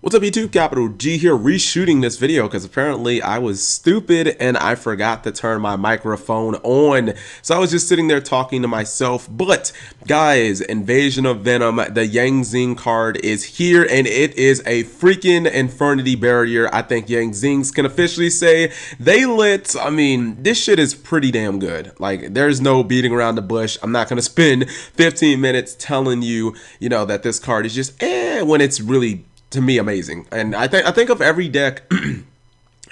What's up YouTube, Capital G here, reshooting this video because apparently I was stupid and I forgot to turn my microphone on. So I was just sitting there talking to myself. But guys, Invasion of Venom, the Zing card is here and it is a freaking Infernity barrier. I think Zings can officially say they lit. I mean, this shit is pretty damn good. Like, there's no beating around the bush. I'm not going to spend 15 minutes telling you, that this card is just when it's really, to me, amazing. And I think of every deck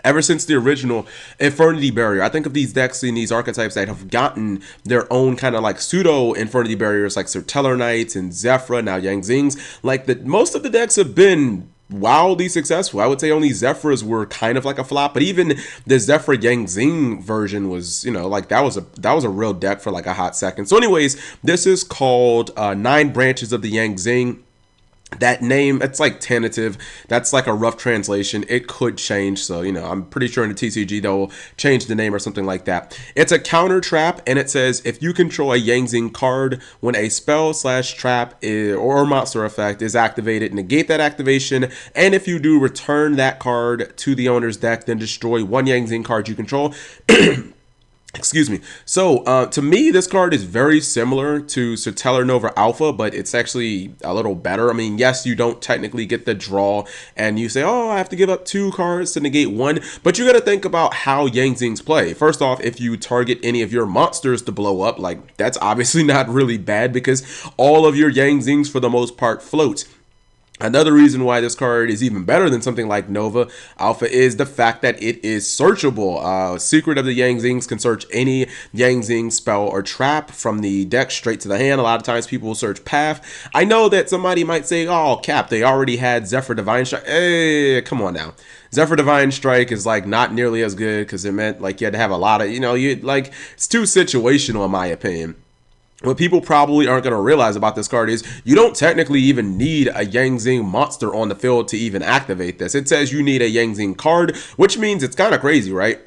ever since the original Infernity barrier. I think of these decks in these archetypes that have gotten their own kind of like pseudo Infernity barriers, like Serteller Knights and Zephyr, now Zings. Like, most of the decks have been wildly successful. I would say only Zephyrs were kind of like a flop, but even the Zephyr Zing version was, like that was a real deck for like a hot second. So anyways, this is called 9 Branches of the Zing. That name, it's like tentative. That's like a rough translation. It could change. So, I'm pretty sure in the TCG they'll change the name or something like that. It's a counter trap, and it says if you control a Zing card, when a spell / trap or monster effect is activated, negate that activation. And if you do, return that card to the owner's deck, then destroy one Zing card you control. Excuse me. So to me, this card is very similar to Serteller Nova Alpha, but it's actually a little better. I mean, yes, you don't technically get the draw, and you say, oh, I have to give up 2 cards to negate 1, but you got to think about how Zings play. First off, if you target any of your monsters to blow up, like, that's obviously not really bad because all of your Zings for the most part float. Another reason why this card is even better than something like Nova Alpha is the fact that it is searchable. Secret of the Zings can search any Zing spell or trap from the deck straight to the hand. A lot of times people will search Path. I know that somebody might say, oh, Cap, they already had Zephyr Divine Strike. Hey, come on now. Zephyr Divine Strike is like not nearly as good because it meant like you had to have a lot of, it's too situational in my opinion. What people probably aren't going to realize about this card is you don't technically even need a Zing monster on the field to even activate this. It says you need a Zing card, which means it's kind of crazy, right?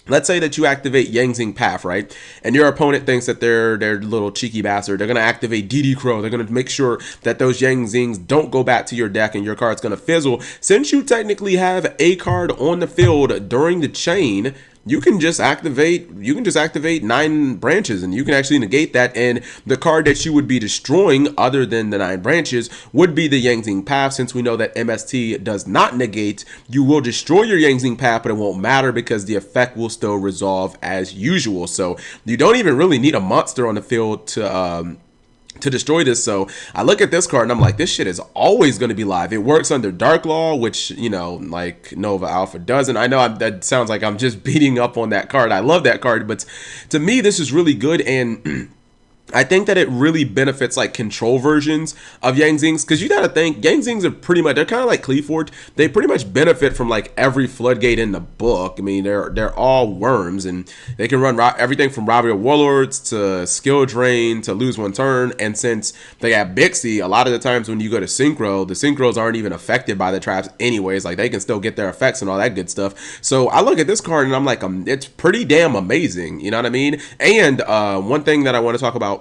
Let's say that you activate Zing Path, right? And your opponent thinks that they're little cheeky bastard. They're going to activate Dp-Ygo. They're going to make sure that those Zings don't go back to your deck and your card's going to fizzle. Since you technically have a card on the field during the chain, you can just activate 9 branches and you can actually negate that, and the card that you would be destroying other than the 9 branches would be the Zing Path. Since we know that MST does not negate, you will destroy your Zing Path, but it won't matter because the effect will still resolve as usual. So you don't even really need a monster on the field to destroy this. So I look at this card and I'm like, this shit is always going to be live. It works under Dark Law, which, like Nova Alpha doesn't. I know that sounds like I'm just beating up on that card. I love that card, but to me, this is really good. And I think that it really benefits like control versions of Zings, because you got to think Zings are pretty much, they're kind of like Cleaforge. They pretty much benefit from like every floodgate in the book. I mean, they're all worms, and they can run everything from Robbery of Warlords to Skill Drain to Lose 1 turn. And since they have Bixie, a lot of the times when you go to Synchro, the Synchros aren't even affected by the traps anyways. Like, they can still get their effects and all that good stuff. So I look at this card and I'm like, it's pretty damn amazing. You know what I mean? And one thing that I want to talk about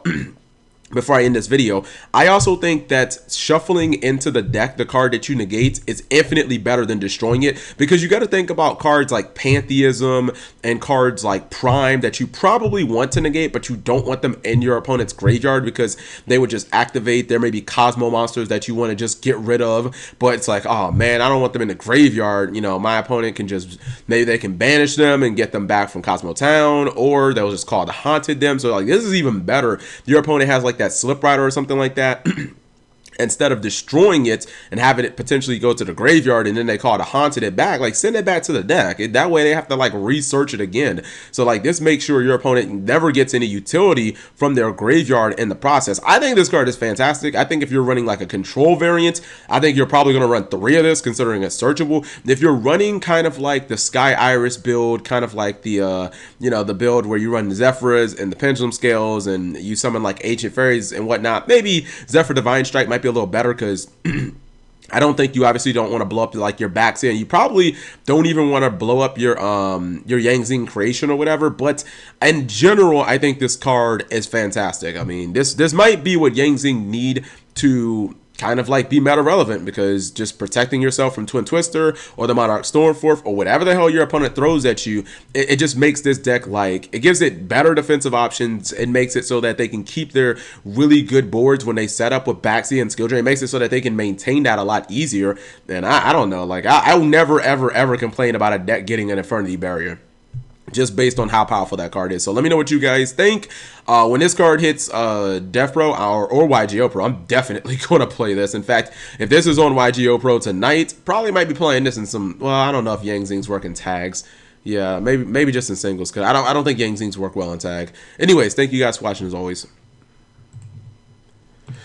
before I end this video, I also think that shuffling into the deck the card that you negate is infinitely better than destroying it, because you got to think about cards like Pantheism and cards like Prime that you probably want to negate, but you don't want them in your opponent's graveyard because they would just activate. There may be Cosmo monsters that you want to just get rid of, but it's like, oh man, I don't want them in the graveyard. My opponent can just, maybe they can banish them and get them back from Cosmo Town, or they'll just call it Haunted them. So like, this is even better. Your opponent has like that Slip Rider or something like that. Instead of destroying it and having it potentially go to the graveyard and then they call it a haunted it back, like, send it back to the deck. That way they have to like research it again. So like, this makes sure your opponent never gets any utility from their graveyard in the process. I think this card is fantastic. I think if you're running like a control variant, I think you're probably going to run 3 of this, considering it's searchable. If you're running kind of like the Sky Iris build, kind of like the the build where you run the Zephyrs and the Pendulum Scales and you summon like Ancient Fairies and whatnot, maybe Zephyr Divine Strike might be a little better, because I don't think you obviously don't want to blow up like your backs in. You probably don't even want to blow up your Zing creation or whatever. But in general, I think this card is fantastic. I mean, this might be what Zing need to kind of like be meta relevant, because just protecting yourself from Twin Twister or the Monarch Stormforth or whatever the hell your opponent throws at you, it just makes this deck, like, it gives it better defensive options. It makes it so that they can keep their really good boards when they set up with Baxi and Skill Drain. It makes it so that they can maintain that a lot easier. And I don't know, like, I'll never ever complain about a deck getting an Infernity Barrier, just based on how powerful that card is. So let me know what you guys think. When this card hits Devpro or YGOpro, I'm definitely going to play this. In fact, if this is on YGOpro tonight, probably might be playing this in some, well, I don't know if Yang Zing's work in tags. Yeah, maybe just in singles, because I don't think Yang Zing's work well in tag. Anyways, thank you guys for watching as always.